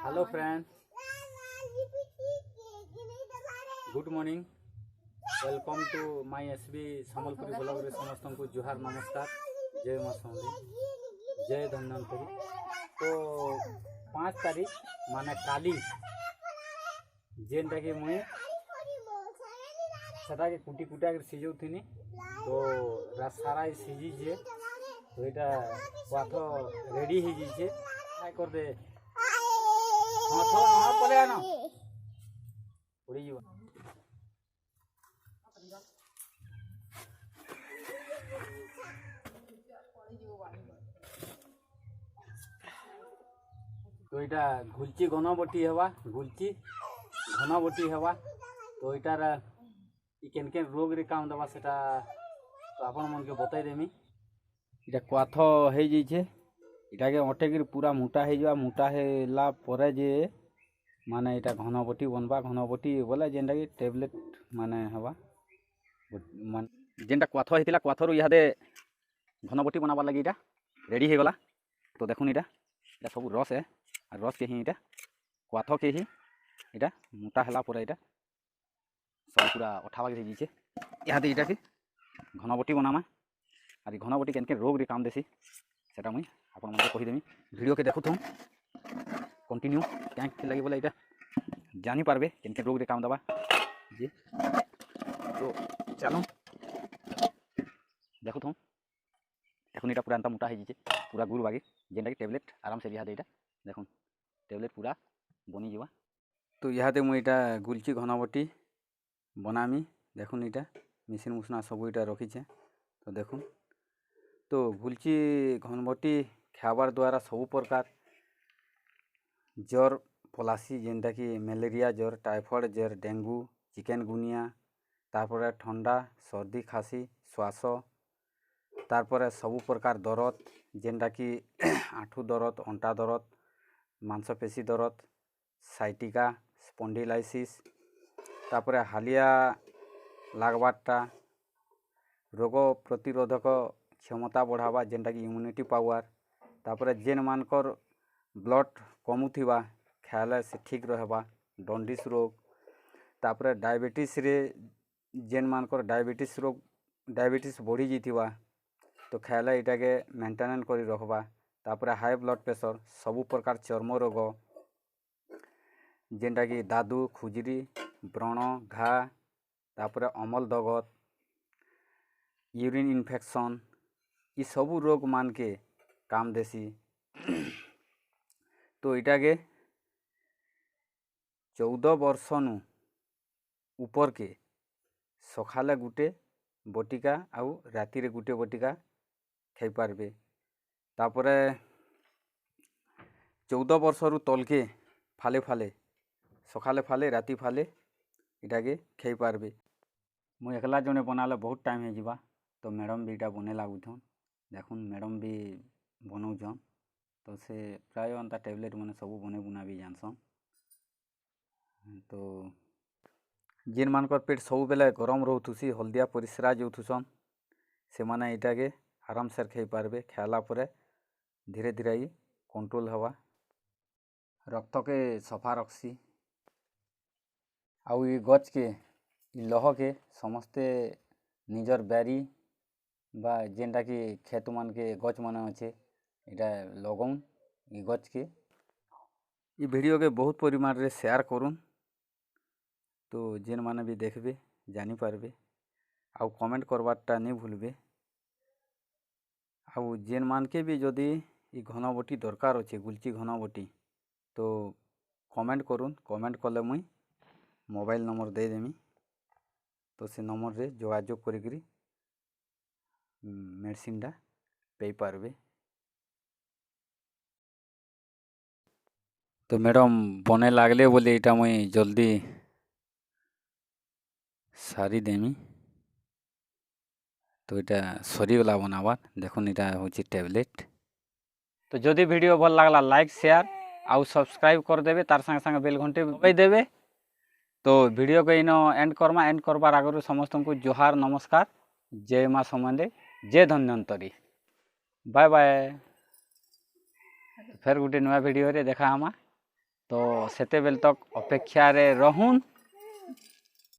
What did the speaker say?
Hello friends, good morning. Welcome to my SB Sambalpuri blog रे समस्त को जुहार नमस्कार। जय मां समलेई, जय धन्वंतरी। तो 5 तारीख माने काली जेनटा कि मुई सेटा के कुटी कुटा के सिझौथिनी। तो सारा सिझी जे तो এটা পাথ রেডি হয়ে যাইছে। ট্রাই কর দে। हाँ थोड़ा हाँ पले आना उड़ी जीवा। तो इटा घुलची घनबटी हवा, घुलची घनबटी हवा। तो इटार केन केन रोग रे काम दवा सेटा तो आपण मन के बताई देमी। इटा क्वाथ हे जाइछे, इटा के अटेक पूरा मोटा हो जा। मोटा होला परे जे माने इटा घनबटी बनबा। घनबटी बोले जेनटा कि टेबलेट माने हवा मान जेनटा क्वाथ हेतिला क्वाथरु इहादे घनबटी बनाबा लागि इटा रेडी हे गला। तो देखुन इटा सब रस है, रस के ही इटा क्वाथ के ही इटा मोटा होला परे इटा सब पूरा अठावा के हिजिछे। इहादे इटा के घनबटी बनामा। आर घनबटी केन केन रोग रे काम देसी सेटा मुई आपन मन कहि देमी। वीडियो के देखु तुम कंटिन्यू क्या लगे बोले इटा जानी पारबे केन केन रोग रे काम दबा जी। तो चलो देखु तुम देखुन इटा पूरा मोटा है पूरा गुड़ बागी जेनटा कि टेबलेट आराम से इहादे इटा देखुन टेबलेट पूरा बनी जीवा। तो इहादे मुई इटा गुलची घनबटी बनामी। देखुन इटा मेसिन मुसना सब इटा रखीछे। तो देखुन तो गुलची घनबटी खाबार द्वारा सब प्रकार ज्वर पलासी जेनटा कि मलेरिया ज्वर, टाइफॉइड ज्वर, डेंगू, चिकेनगुनिया, तारपरे ठंडा, सर्दी, खासी, श्वास, तारपरे सब प्रकार दरद जेनटा कि आंठू दरद, अंटा दरद, मांसपेशी दरद, साइटिका, स्पॉन्डिलाइसिस, तारपरे हालिया लागबाटा, रोग प्रतिरोधक क्षमता बढ़ावा जेनटा कि इम्यूनिटी पावर, तापरे जेन मानकर ब्लड कमुथिबा खाले से ठीक रहबा, डंडिस रोग, तापरे डायबिटीज रे जेन मानकर डायबिटीज रोग डायबिटीज बढ़ी जाइथिबा तो खाले इटा के मेंटेनेंस करी रखबा। तापरे हाई ब्लड प्रेशर, सब प्रकार चर्म रोग जेनटा कि दादू, खुजरी, व्रण, घा, तापरे अमल दगत, यूरिन इन्फेक्शन, ये सब रोग मान के काम देसी। तो इटा के 14 वर्ष नु ऊपर के सखाले गुटे बटिका आउ राति रे गुटे बटिका खाई पारबे। तापरे 14 वर्ष रु तल के फाले फाले सखाले फाले राति फाले इटा के खाई पारबे। मु एकला जने बनाले बहुत टाइम हे जिबा। तो मैडम भी इटा बने लागुछन। देखुन मैडम भी बनौछन। तो से प्राय अंता टेबलेट मैंने सब बने बुना भी जानसन। तो जेन मानकर पेट सब बेले गरम रोथुसी, हल्दिया परिस्रा जोथुसन से माने इटा के आराम से खाई पारबे। खाला परे धीरे धीरे ही कंट्रोल हवा, रक्त के सफा रखसी। आउ ये गच के लह के समस्ते निजर बैरी बा जेनटा कि खेत मान के गच मान अच्छे इटा लगौन ये गच के। ये वीडियो के बहुत परिमाण रे शेयर करूँ तो जेन माने भी देखबे जानी पारबे। आउ कमेंट करवाटा नहीं भूलबे। आउ जेन मान के भी जदि ये घनबटी दरकार अच्छे गुलची घनबटी तो कमेंट करूँ। कमेंट कले मुई मोबाइल नंबर दे देमी। तो से नंबर रे जोगाजोग करी मेडिसिन टा पे पारबे। तो मैडम बने लागले बोले इटा मुई जल्दी सारी देमी। तो इटा सरीगला बनाबार। देखुन इटा होची टेबलेट। तो जदि वीडियो भल लागला लाइक शेयर आउ सब्सक्राइब कर देबे। तार संगे संगे बेल घंटे दबाई देबे। तो वीडियो को इन एंड करमा। एंड करबार आगु समस्त को जोहार नमस्कार। जय मां समलेई, जय धन्वंतरी। Bye bye. फिर गोटे नुआ वीडियो रे देखा हमा। तो सेतेबेल तक अपेक्षा रे रहून।